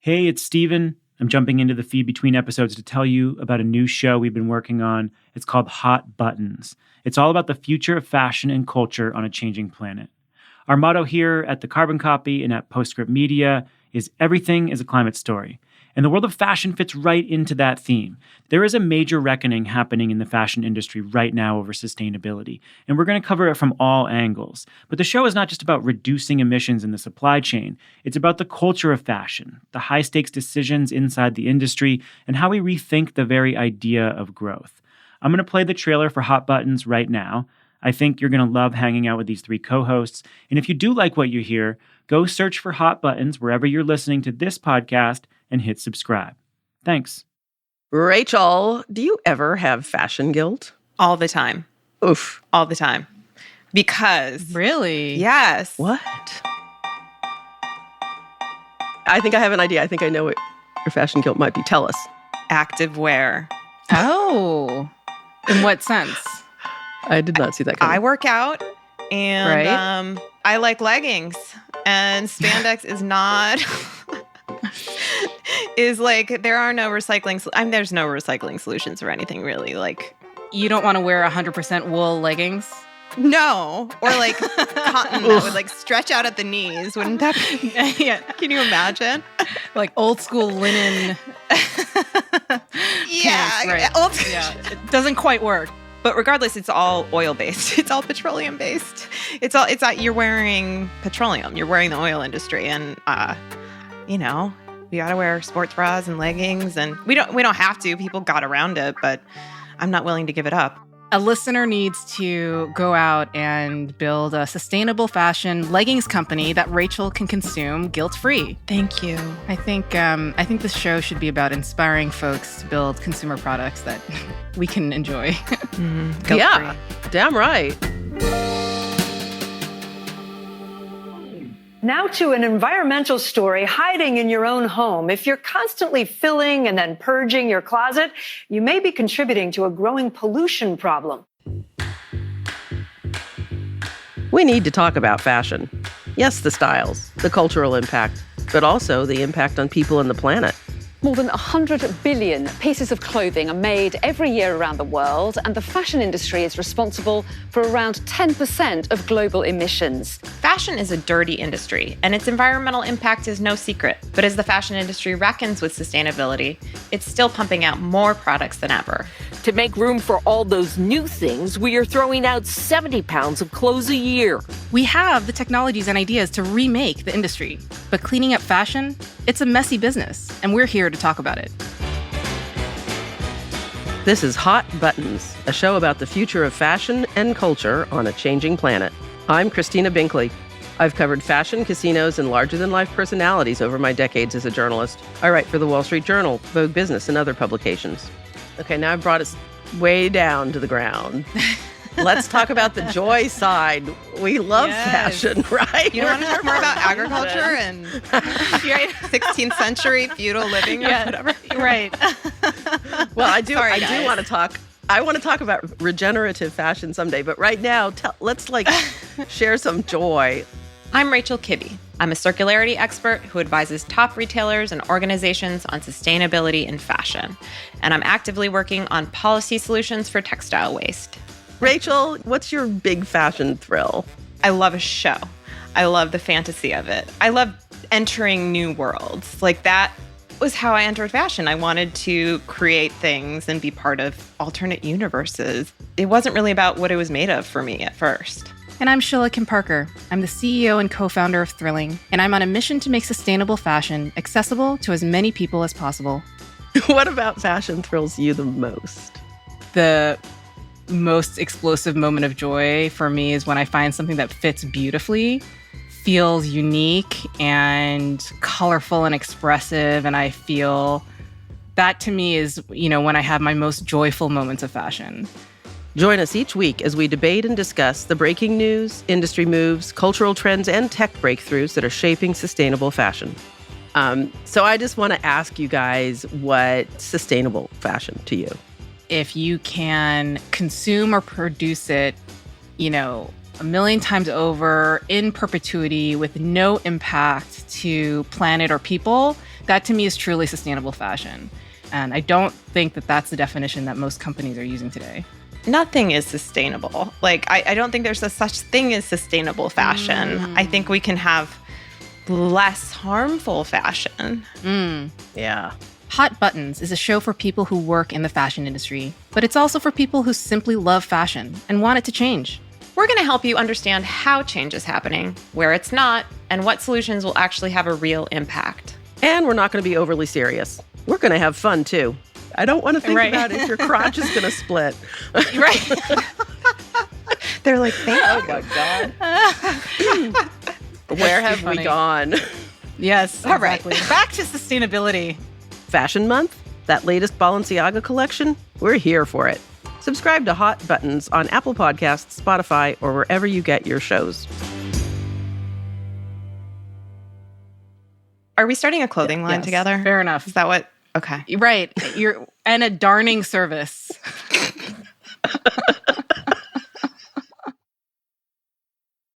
Hey, it's Steven. I'm jumping into the feed between episodes to tell you about a new show we've been working on. It's called Hot Buttons. It's all about the future of fashion and culture on a changing planet. Our motto here at The Carbon Copy and at Postscript Media is everything is a climate story. And the world of fashion fits right into that theme. There is a major reckoning happening in the fashion industry right now over sustainability, and we're going to cover it from all angles. But the show is not just about reducing emissions in the supply chain. It's about the culture of fashion, the high-stakes decisions inside the industry, and how we rethink the very idea of growth. I'm going to play the trailer for Hot Buttons right now. I think you're going to love hanging out with these three co-hosts. And if you do like what you hear, go search for Hot Buttons wherever you're listening to this podcast and hit subscribe. Thanks. Rachel, do you ever have fashion guilt? All the time. Oof. All the time. Because... Really? Yes. What? I think I have an idea. I think I know what your fashion guilt might be. Tell us. Active wear. Oh. In what sense? I did not see that coming. I work out and I like leggings. And spandex is not... is like, there are no recycling... there's no recycling solutions or anything, really. Like, you don't want to wear 100% wool leggings? No. Or like cotton that would like stretch out at the knees. Wouldn't that be... Yeah. Can you imagine? Like old school linen Yeah. pants, right. Yeah. It doesn't quite work. But regardless, it's all oil-based. It's all petroleum-based. You're wearing petroleum. You're wearing the oil industry. And, we got to wear sports bras and leggings. And we don't have to. People got around it, but I'm not willing to give it up. A listener needs to go out and build a sustainable fashion leggings company that Rachel can consume guilt-free. Thank you. I think this show should be about inspiring folks to build consumer products that we can enjoy. Guilt-free. Yeah, damn right. Now to an environmental story hiding in your own home. If you're constantly filling and then purging your closet, you may be contributing to a growing pollution problem. We need to talk about fashion. Yes, the styles, the cultural impact, but also the impact on people and the planet. More than 100 billion pieces of clothing are made every year around the world, and the fashion industry is responsible for around 10% of global emissions. Fashion is a dirty industry, and its environmental impact is no secret. But as the fashion industry reckons with sustainability, it's still pumping out more products than ever. To make room for all those new things, we are throwing out 70 pounds of clothes a year. We have the technologies and ideas to remake the industry, but cleaning up fashion, it's a messy business, and we're here to talk about it. This is Hot Buttons, a show about the future of fashion and culture on a changing planet. I'm Christina Binkley. I've covered fashion, casinos, and larger-than-life personalities over my decades as a journalist. I write for the Wall Street Journal, Vogue Business, and other publications. Okay, now I've brought us way down to the ground. Let's talk about the joy side. We love fashion, right? You don't want to talk more about agriculture and 16th century feudal living or whatever? Right. Well, I do Sorry, want to talk. I want to talk about regenerative fashion someday, but right now, let's share some joy. I'm Rachel Kibbe. I'm a circularity expert who advises top retailers and organizations on sustainability in fashion. And I'm actively working on policy solutions for textile waste. Rachel, what's your big fashion thrill? I love a show. I love the fantasy of it. I love entering new worlds. Like, that was how I entered fashion. I wanted to create things and be part of alternate universes. It wasn't really about what it was made of for me at first. And I'm Shilla Kim-Parker. I'm the CEO and co-founder of Thrilling, and I'm on a mission to make sustainable fashion accessible to as many people as possible. What about fashion thrills you the most? The most explosive moment of joy for me is when I find something that fits beautifully, feels unique and colorful and expressive, and I feel that to me is, when I have my most joyful moments of fashion. Join us each week as we debate and discuss the breaking news, industry moves, cultural trends, and tech breakthroughs that are shaping sustainable fashion. So I just want to ask you guys, what's sustainable fashion to you? If you can consume or produce it, 1,000,000 times over in perpetuity with no impact to planet or people, That to me is truly sustainable fashion. And I don't think that that's the definition that most companies are using today. Nothing is sustainable. Like, I don't think there's a such thing as sustainable fashion. I think we can have less harmful fashion. Yeah. Hot Buttons is a show for people who work in the fashion industry, but it's also for people who simply love fashion and want it to change. We're going to help you understand how change is happening, where it's not, and what solutions will actually have a real impact. And we're not going to be overly serious. We're going to have fun, too. I don't want to think about if your crotch is going to split. Right. They're like, oh, my God. Where have we gone? Yes, All right. exactly. Back to sustainability. Fashion Month? That latest Balenciaga collection? We're here for it. Subscribe to Hot Buttons on Apple Podcasts, Spotify, or wherever you get your shows. Are we starting a clothing line Yes, together? fair enough. Is that what? Okay. Right. And a darning service.